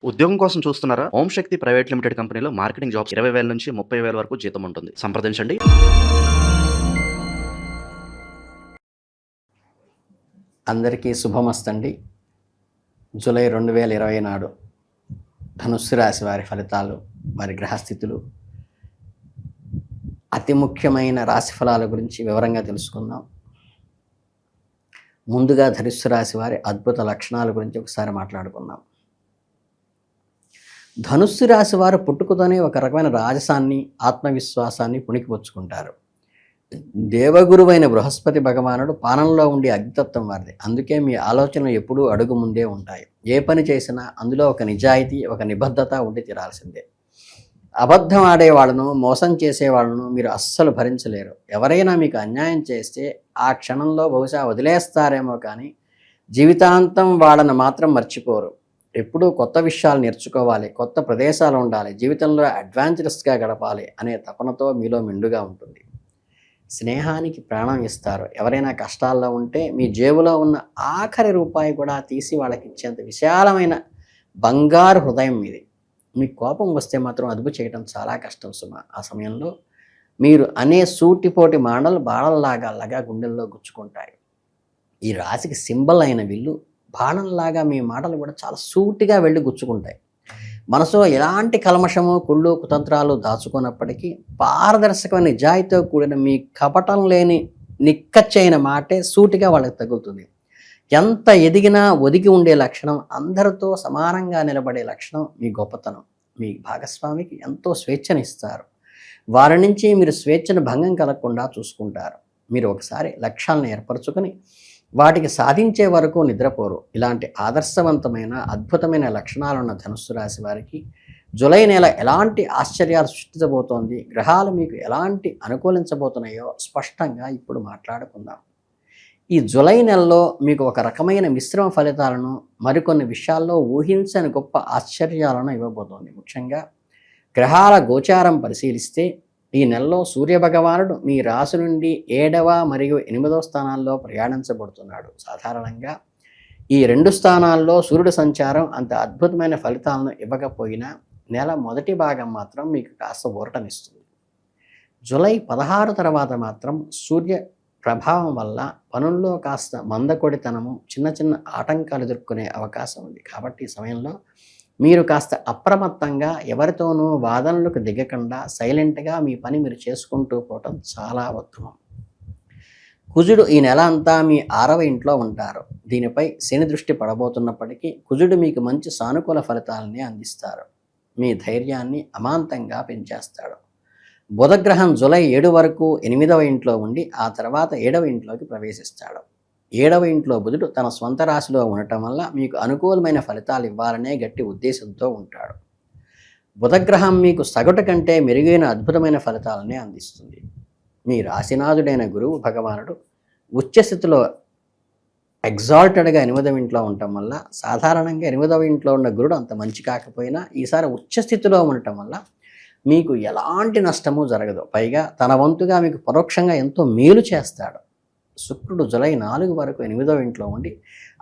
ఉద్యోగం కోసం చూస్తున్నారా? ఓం శక్తి ప్రైవేట్ లిమిటెడ్ కంపెనీలో మార్కెటింగ్ జాబ్స్ 20,000 నుంచి 30,000 వరకు జీతం ఉంటుంది. సంప్రదించండి. అందరికీ శుభమస్తండి. జూలై 2020 నాడు ధనుస్సు రాశి వారి ఫలితాలు, వారి గ్రహస్థితులు, అతి ముఖ్యమైన రాశి ఫలాల గురించి వివరంగా తెలుసుకుందాం. ముందుగా ధనుస్సు రాశి వారి అద్భుత లక్షణాల గురించి ఒకసారి మాట్లాడుకుందాం. ధనుస్సు రాశి వారు పుట్టుకతోనే ఒక రకమైన రాజసాన్ని, ఆత్మవిశ్వాసాన్ని పుణికిపుచ్చుకుంటారు. దేవగురువైన బృహస్పతి భగవానుడు పానంలో ఉండి అగ్నితత్వం వారిది. అందుకే మీ ఆలోచనలు ఎప్పుడూ అడుగు ముందే ఉంటాయి. ఏ పని చేసినా అందులో ఒక నిజాయితీ, ఒక నిబద్ధత ఉండి తీరాల్సిందే. అబద్ధం ఆడేవాళ్ళను, మోసం చేసేవాళ్ళను మీరు అస్సలు భరించలేరు. ఎవరైనా మీకు అన్యాయం చేస్తే ఆ క్షణంలో బహుశా వదిలేస్తారేమో కానీ జీవితాంతం వాళ్ళను మాత్రం మర్చిపోరు. ఎప్పుడూ కొత్త విషయాలు నేర్చుకోవాలి, కొత్త ప్రదేశాలు ఉండాలి, జీవితంలో అడ్వాంచరస్గా గడపాలి అనే తపనతో మీలో మెండుగా ఉంటుంది. స్నేహానికి ప్రాణం ఇస్తారు. ఎవరైనా కష్టాల్లో ఉంటే మీ జేబులో ఉన్న ఆఖరి రూపాయి కూడా తీసి వాళ్ళకి ఇచ్చేంత విశాలమైన బంగారు హృదయం మీది. మీకు కోపం వస్తే మాత్రం అదుపు చేయడం చాలా కష్టం సుమ. ఆ సమయంలో మీరు అనే సూటిపోటి మాటలు బాణంలాగా గుండెల్లో గుచ్చుకుంటాయి. ఈ రాశికి సింబల్ అయిన విల్లు బాణంలాగా మీ మాటలు కూడా చాలా సూటిగా వెళ్ళి గుచ్చుకుంటాయి. మనసులో ఎలాంటి కల్మషము, కుళ్ళు, కుతంత్రాలు దాచుకున్నప్పటికీ పారదర్శకమైన నిజాయితీతో కూడిన మీ కపటం లేని నిక్కచ్చైన మాటే సూటిగా వాళ్ళకి తగులుతుంది. ఎంత ఎదిగినా ఒదిగి ఉండే లక్షణం, అందరితో సమానంగా నిలబడే లక్షణం మీ గొప్పతనం. మీ భాగస్వామికి ఎంతో స్వేచ్ఛనిస్తారు. వారి నుంచి మీరు స్వేచ్ఛను భంగం కలగకుండా చూసుకుంటారు. మీరు ఒకసారి లక్ష్యాలను ఏర్పరచుకొని వాటికి సాధించే వరకు నిద్రపోరు. ఇలాంటి ఆదర్శవంతమైన, అద్భుతమైన లక్షణాలున్న ధనుస్సు రాశి వారికి జూలై నెల ఎలాంటి ఆశ్చర్యాలు సృష్టించబోతోంది, గ్రహాలు మీకు ఎలాంటి అనుకూలించబోతున్నాయో స్పష్టంగా ఇప్పుడు మాట్లాడుకుందాం. ఈ జూలై నెలలో మీకు ఒక రకమైన మిశ్రమ ఫలితాలను, మరికొన్ని విషయాల్లో ఊహించని గొప్ప ఆశ్చర్యాలను ఇవ్వబోతోంది. ముఖ్యంగా గ్రహాల గోచారం పరిశీలిస్తే ఈ నెలలో సూర్యభగవానుడు మీ రాశి నుండి 7వ మరియు 8వ స్థానాల్లో ప్రయాణించబడుతున్నాడు. సాధారణంగా ఈ 2 స్థానాల్లో సూర్యుడి సంచారం అంత అద్భుతమైన ఫలితాలను ఇవ్వకపోయినా నెల మొదటి భాగం మాత్రం మీకు కాస్త ఊరటనిస్తుంది. జూలై 16 తర్వాత మాత్రం సూర్య ప్రభావం వల్ల పనుల్లో కాస్త మందకొడితనము, చిన్న చిన్న ఆటంకాలు ఎదుర్కొనే అవకాశం ఉంది. కాబట్టి ఈ సమయంలో మీరు కాస్త అప్రమత్తంగా, ఎవరితోనూ వాదనలకు దిగకుండా సైలెంట్గా మీ పని మీరు చేసుకుంటూ పోవటం చాలా ఉత్తమం. కుజుడు ఈ నెల అంతా మీ 6వ ఇంట్లో ఉంటారు. దీనిపై శని దృష్టి పడబోతున్నప్పటికీ కుజుడు మీకు మంచి సానుకూల ఫలితాలని అందిస్తారు. మీ ధైర్యాన్ని అమాంతంగా పెంచేస్తాడు. బుధగ్రహం జూలై 7 వరకు 8వ ఇంట్లో ఉండి ఆ తర్వాత 7వ ఇంట్లోకి ప్రవేశిస్తాడు. 7వ ఇంట్లో బుధుడు తన స్వంత రాశిలో ఉండటం వల్ల మీకు అనుకూలమైన ఫలితాలు ఇవ్వాలనే గట్టి ఉద్దేశంతో ఉంటాడు. బుధగ్రహం మీకు సగటు కంటే మెరుగైన అద్భుతమైన ఫలితాలనే అందిస్తుంది. మీ రాశినాథుడైన గురువు భగవానుడు ఉచ్చస్థితిలో ఎగ్జాల్టెడ్గా 8వ ఇంట్లో ఉండటం వల్ల, సాధారణంగా 8వ ఇంట్లో ఉన్న గురుడు అంత మంచి కాకపోయినా ఈసారి ఉచ్చస్థితిలో ఉండటం వల్ల మీకు ఎలాంటి నష్టము జరగదు. పైగా తన వంతుగా మీకు పరోక్షంగా ఎంతో మేలు చేస్తాడు. శుక్రుడు జూలై 4 వరకు 8వ ఇంట్లో ఉండి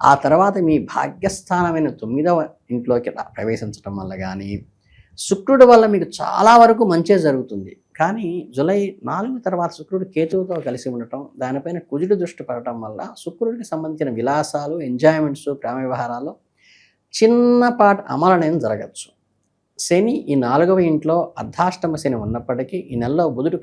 ఆ తర్వాత మీ భాగ్యస్థానమైన 9వ ఇంట్లోకి ప్రవేశించడం వల్ల కానీ, శుక్రుడి వల్ల మీకు చాలా వరకు మంచే జరుగుతుంది. కానీ జూలై 4 తర్వాత శుక్రుడు కేతువుతో కలిసి ఉండటం, దానిపైన కుజుడు దృష్టి పడటం వల్ల శుక్రుడికి సంబంధించిన విలాసాలు, ఎంజాయ్మెంట్స్, ప్రేమ వ్యవహారాలు చిన్నపాటి అమలనేం జరగచ్చు. శని ఈ 4వ ఇంట్లో అర్ధాష్టమ శని ఉన్నప్పటికీ ఈ నెలలో బుధుడు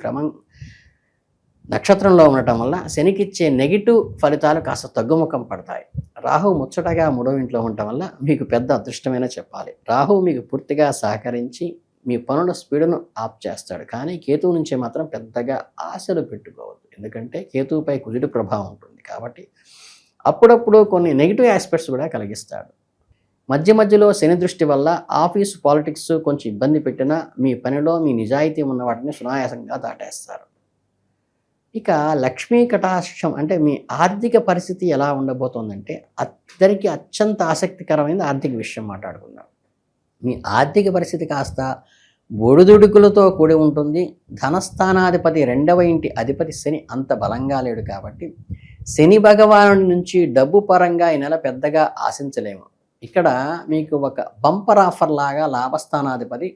నక్షత్రంలో ఉండటం వల్ల శనికిచ్చే నెగిటివ్ ఫలితాలు కాస్త తగ్గుముఖం పడతాయి. రాహు ముచ్చటగా 3వ ఇంట్లో ఉండటం వల్ల మీకు పెద్ద అదృష్టమైన చెప్పాలి. రాహు మీకు పూర్తిగా సహకరించి మీ పనుల స్పీడును ఆప్ చేస్తాడు. కానీ కేతువు నుంచి మాత్రం పెద్దగా ఆశలు పెట్టుకోవద్దు. ఎందుకంటే కేతువుపై కుజుడి ప్రభావం ఉంటుంది. కాబట్టి అప్పుడప్పుడు కొన్ని నెగిటివ్ ఆస్పెక్ట్స్ కూడా కలిగిస్తాడు. మధ్యలో శని దృష్టి వల్ల ఆఫీసు పాలిటిక్స్ కొంచెం ఇబ్బంది పెట్టినా మీ పనిలో మీ నిజాయితీ ఉన్న వాటిని సునాయాసంగా దాటేస్తారు. ఇక లక్ష్మీ కటాక్షం అంటే మీ ఆర్థిక పరిస్థితి ఎలా ఉండబోతోందంటే అందరికీ అత్యంత ఆసక్తికరమైన ఆర్థిక విషయం మాట్లాడుకుందాం. మీ ఆర్థిక పరిస్థితి కాస్త ఒడిదుడుకులతో కూడి ఉంటుంది. ధనస్థానాధిపతి 2వ ఇంటి అధిపతి శని అంత బలంగా లేడు కాబట్టి శని భగవాను నుంచి డబ్బు పరంగా ఈ నెల పెద్దగా ఆశించలేము. ఇక్కడ మీకు ఒక బంపర్ ఆఫర్ లాగా లాభస్థానాధిపతి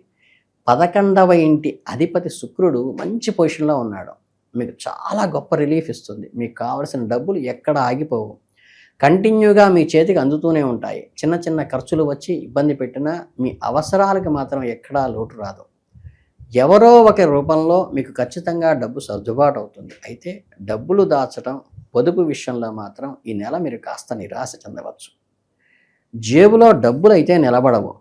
11వ ఇంటి అధిపతి శుక్రుడు మంచి పొజిషన్లో ఉన్నాడు. మీకు చాలా గొప్ప రిలీఫ్ ఇస్తుంది. మీకు కావలసిన డబ్బులు ఎక్కడ ఆగిపోవు, కంటిన్యూగా మీ చేతికి అందుతూనే ఉంటాయి. చిన్న చిన్న ఖర్చులు వచ్చి ఇబ్బంది పెట్టినా మీ అవసరాలకు మాత్రం ఎక్కడా లోటు రాదు. ఎవరో ఒక రూపంలో మీకు ఖచ్చితంగా డబ్బు సర్దుబాటు అవుతుంది. అయితే డబ్బులు దాచడం, పొదుపు విషయంలో మాత్రం ఈ నెల మీరు కాస్త నిరాశ చెందవచ్చు. జేబులో డబ్బులు అయితే నిలబడవు,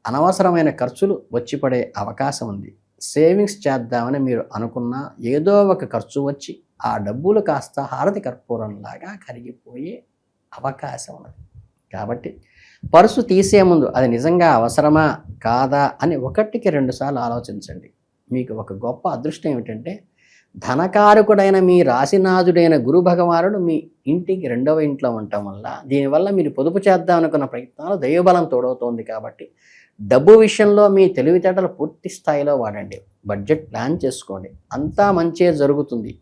అనవసరమైన ఖర్చులు వచ్చి పడే అవకాశం ఉంది. సేవింగ్స్ చేద్దామని మీరు అనుకున్న ఏదో ఒక ఖర్చు వచ్చి ఆ డబ్బులు కాస్త హారతి కర్పూరంలాగా కరిగిపోయే అవకాశం ఉన్నది. కాబట్టి పర్సు తీసే ముందు అది నిజంగా అవసరమా కాదా అని 1కి 2 సార్లు ఆలోచించండి. మీకు ఒక గొప్ప అదృష్టం ఏమిటంటే ధనకారకుడైన మీ రాశినాథుడైన గురు భగవానుడు మీ ఇంటికి 2వ ఇంట్లో ఉండటం వల్ల, దీనివల్ల మీరు పొదుపు చేద్దాం అనుకున్న ప్రయత్నాలు దైవబలం తోడవుతోంది. కాబట్టి డబ్బు విషయంలో మీ తెలివితేటలు పూర్తి స్థాయిలో వాడండి. బడ్జెట్ ప్లాన్ చేసుకోండి, అంతా మంచే జరుగుతుంది.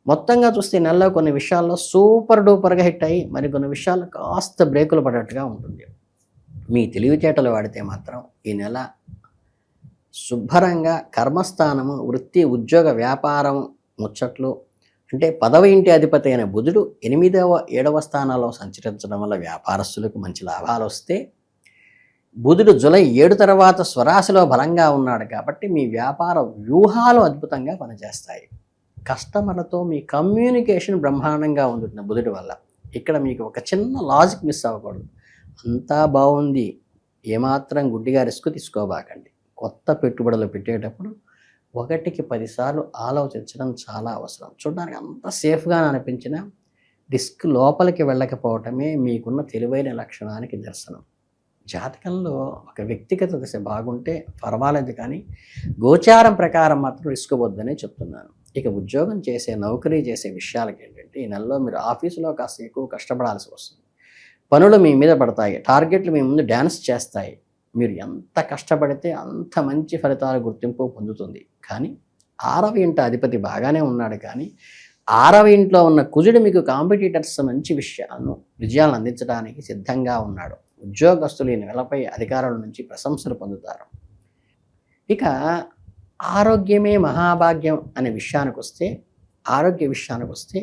మొత్తంగా చూస్తే నెలలో కొన్ని విషయాల్లో సూపర్ డూపర్గా హిట్ అయ్యి మరి కొన్ని విషయాల్లో కాస్త బ్రేకులు పడేట్టుగా ఉంటుంది. మీ తెలివితేటలు వాడితే మాత్రం ఈ నెల శుభ్రంగా కర్మస్థానము, వృత్తి, ఉద్యోగ, వ్యాపారం ముచ్చట్లు అంటే 10వ ఇంటి అధిపతి అయిన బుధుడు 8వ 7వ స్థానాల్లో సంచరించడం వల్ల వ్యాపారస్తులకు మంచి లాభాలు వస్తే, బుధుడు జూలై 7 తర్వాత స్వరాశిలో బలంగా ఉన్నాడు కాబట్టి మీ వ్యాపార వ్యూహాలు అద్భుతంగా పనిచేస్తాయి. కస్టమర్లతో మీ కమ్యూనికేషన్ బ్రహ్మాండంగా ఉంటుంది బుధుడి వల్ల. ఇక్కడ మీకు ఒక చిన్న లాజిక్ మిస్ అవ్వకూడదు. అంతా బాగుంది, ఏమాత్రం గుడ్డిగా రిస్క్ తీసుకోబాకండి. కొత్త పెట్టుబడులు పెట్టేటప్పుడు 1కి 10 సార్లు ఆలోచించడం చాలా అవసరం. చూడడానికి అంత సేఫ్గా అనిపించిన రిస్క్ లోపలికి వెళ్ళకపోవటమే మీకున్న తెలివైన లక్షణానికి దర్శనం. జాతకంలో ఒక వ్యక్తిగత దశ బాగుంటే పర్వాలేదు, కానీ గోచారం ప్రకారం మాత్రం రిస్క్ వద్దనే చెప్తున్నాను. ఇక ఉద్యోగం చేసే, నౌకరీ చేసే విషయాలకి ఏంటంటే ఈ నెలలో మీరు ఆఫీసులో కాస్త ఎక్కువ కష్టపడాల్సి వస్తుంది. పనులు మీ మీద పడతాయి, టార్గెట్లు మీ ముందు డ్యాన్స్ చేస్తాయి. మీరు ఎంత కష్టపడితే అంత మంచి ఫలితాలు, గుర్తింపు పొందుతుంది. కానీ 6వ ఇంటి అధిపతి బాగానే ఉన్నాడు, కానీ 6వ ఇంట్లో ఉన్న కుజుడు మీకు కాంపిటీటర్స్ మంచి విజయాలను అందించడానికి సిద్ధంగా ఉన్నాడు. ఉద్యోగస్తులు ఈ నెలపై అధికారుల నుంచి ప్రశంసలు పొందుతారు. ఇక ఆరోగ్యమే మహాభాగ్యం అనే ఆరోగ్య విషయానికి వస్తే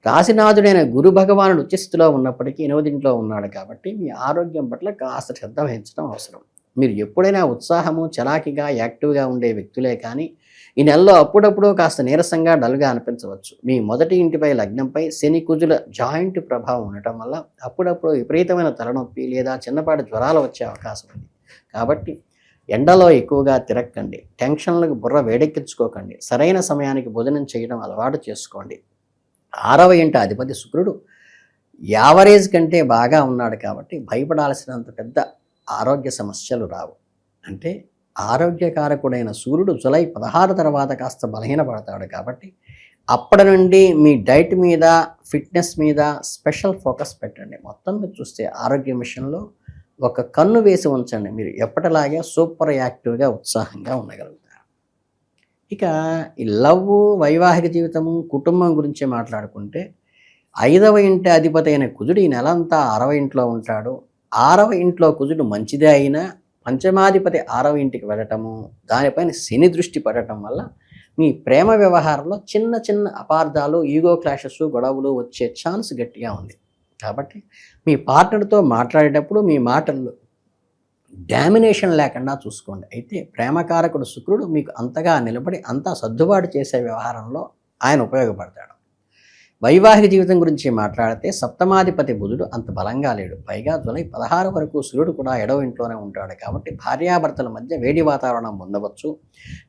రాశినాథుడైన గురు భగవానుడు ఉచ్చస్థితిలో ఉన్నప్పటికీ 8వ ఇంట్లో ఉన్నాడు కాబట్టి మీ ఆరోగ్యం పట్ల కాస్త శ్రద్ధ వహించడం అవసరం. మీరు ఎప్పుడైనా ఉత్సాహము, చలాకీగా, యాక్టివ్గా ఉండే వ్యక్తులే, కానీ ఈ నెలలో అప్పుడప్పుడు కాస్త నీరసంగా, డల్గా అనిపించవచ్చు. మీ మొదటి ఇంటిపై లగ్నంపై శని కుజుల జాయింట్ ప్రభావం ఉండటం వల్ల అప్పుడప్పుడు విపరీతమైన తలనొప్పి లేదా చిన్నపాటి జ్వరాలు వచ్చే అవకాశం ఉంది. కాబట్టి ఎండలో ఎక్కువగా తిరక్కండి, టెన్షన్లకు బుర్ర వేడెక్కించుకోకండి, సరైన సమయానికి భోజనం చేయడం అలవాటు చేసుకోండి. 6వ ఇంటి అధిపతి శుక్రుడు యావరేజ్ కంటే బాగా ఉన్నాడు కాబట్టి భయపడాల్సినంత పెద్ద ఆరోగ్య సమస్యలు రావు. అంటే ఆరోగ్యకారకుడైన సూర్యుడు జూలై 16 తర్వాత కాస్త బలహీనపడతాడు కాబట్టి అప్పటి నుండి మీ డైట్ మీద, ఫిట్నెస్ మీద స్పెషల్ ఫోకస్ పెట్టండి. మొత్తం మీద చూస్తే ఆరోగ్యం విషయంలో ఒక కన్ను వేసి ఉంచండి. మీరు ఎప్పటిలాగే సూపర్ యాక్టివ్గా, ఉత్సాహంగా ఉండగలుగుతారు. ఇక ఈ లవ్, వైవాహిక జీవితము, కుటుంబం గురించి మాట్లాడుకుంటే 5వ ఇంటి అధిపతి అయిన కుజుడు ఈ నెలంతా 6వ ఇంట్లో ఉంటాడు. 6వ ఇంట్లో కుజుడు మంచిదే అయినా పంచమాధిపతి 6వ ఇంటికి వెళ్ళటము, దానిపైన శని దృష్టి పడటం వల్ల మీ ప్రేమ వ్యవహారంలో చిన్న చిన్న అపార్థాలు, ఈగో క్లాషెస్, గొడవలు వచ్చే ఛాన్స్ గట్టిగా ఉంది. కాబట్టి మీ పార్ట్నర్తో మాట్లాడేటప్పుడు మీ మాటల్లో డామినేషన్ లేకుండా చూసుకోండి. అయితే ప్రేమకారకుడు శుక్రుడు మీకు అంతగా నిలబడి అంతా సర్దుబాటు చేసే వ్యవహారంలో ఆయన ఉపయోగపడతాడు. వైవాహిక జీవితం గురించి మాట్లాడితే 7వ బుధుడు అంత బలంగా లేడు. పైగా జూలై 16 వరకు సూర్యుడు కూడా 7వ ఇంట్లోనే ఉంటాడు కాబట్టి భార్యాభర్తల మధ్య వేడి వాతావరణం పొందవచ్చు.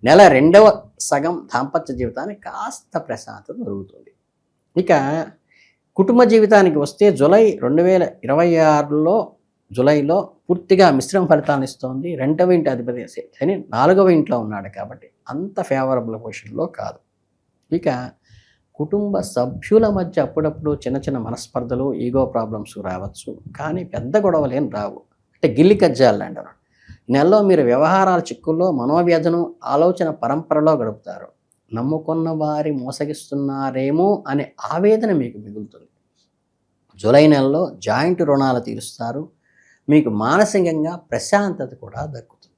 నెల 2వ సగం దాంపత్య జీవితానికి కాస్త ప్రశాంతత దొరుకుతుంది. ఇక కుటుంబ జీవితానికి వస్తే జూలై 2026లో జూలైలో పూర్తిగా మిశ్రమ ఫలితాలను ఇస్తోంది. 2వ ఇంటి అధిపతి శని 4వ ఇంట్లో ఉన్నాడు కాబట్టి అంత ఫేవరబుల్ పొజిషన్లో కాదు. ఇక కుటుంబ సభ్యుల మధ్య అప్పుడప్పుడు చిన్న చిన్న మనస్పర్ధలు, ఈగో ప్రాబ్లమ్స్ రావచ్చు, కానీ పెద్ద గొడవలేం రావు. అంటే గిల్లి కజ్జాలు అంటారు. నెలలో మీరు వ్యవహారాల చిక్కుల్లో, మనోవ్యధను, ఆలోచన పరంపరలో గడుపుతారు. నమ్ముకున్న వారి మోసగిస్తున్నారేమో అనే ఆవేదన మీకు మిగులుతుంది. జూలై నెలలో జాయింట్ రుణాలు తీరుస్తారు. మీకు మానసికంగా ప్రశాంతత కూడా దక్కుతుంది.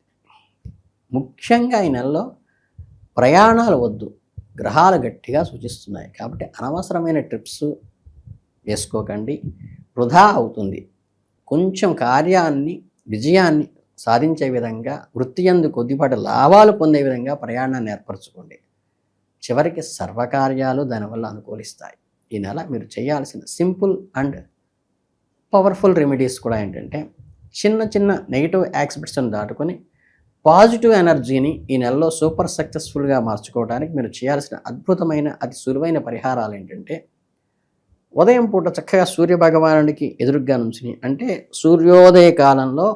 ముఖ్యంగా ఈ నెలలో ప్రయాణాలు వద్దు, గ్రహాలు గట్టిగా సూచిస్తున్నాయి. కాబట్టి అనవసరమైన ట్రిప్స్ వేసుకోకండి, వృధా అవుతుంది. కొంచెం కార్యాన్ని విజయాన్ని సాధించే విధంగా, వృత్తి యందు కొద్దిపాటి లాభాలు పొందే విధంగా ప్రయాణాన్ని ఏర్పరచుకోండి. చివరికి సర్వకార్యాలు దానివల్ల అనుకూలిస్తాయి. ఈ నెల మీరు చేయాల్సిన సింపుల్ అండ్ పవర్ఫుల్ రెమెడీస్ కూడా ఏంటంటే, చిన్న చిన్న నెగిటివ్ యాస్పెక్ట్స్ని దాటుకొని పాజిటివ్ ఎనర్జీని ఈ నెలలో సూపర్ సక్సెస్ఫుల్గా మార్చుకోవడానికి మీరు చేయాల్సిన అద్భుతమైన అతి సులువైన పరిహారాలు ఏంటంటే, ఉదయం పూట చక్కగా సూర్యభగవానుడికి ఎదురుగ్గా నుంచుని, అంటే సూర్యోదయ కాలంలో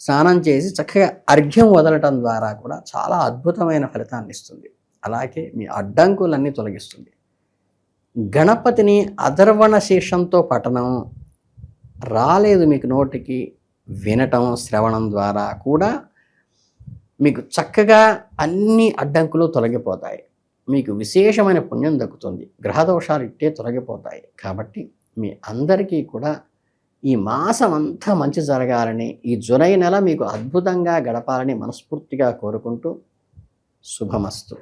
స్నానం చేసి చక్కగా అర్ఘ్యం వదలటం ద్వారా కూడా చాలా అద్భుతమైన ఫలితాన్ని ఇస్తుంది. అలాగే మీ అడ్డంకులన్నీ తొలగిస్తుంది. గణపతిని అధర్వణ శీర్షంతో పఠనం రాలేదు మీకు నోటికి, వినటం శ్రవణం ద్వారా కూడా మీకు చక్కగా అన్ని అడ్డంకులు తొలగిపోతాయి. మీకు విశేషమైన పుణ్యం దక్కుతుంది. గ్రహదోషాలు ఇట్టే తొలగిపోతాయి. కాబట్టి మీ అందరికీ కూడా ఈ మాసం అంతా మంచి జరగాలని, ఈ జూలై నెల మీకు అద్భుతంగా గడపాలని మనస్ఫూర్తిగా కోరుకుంటూ శుభమస్తు.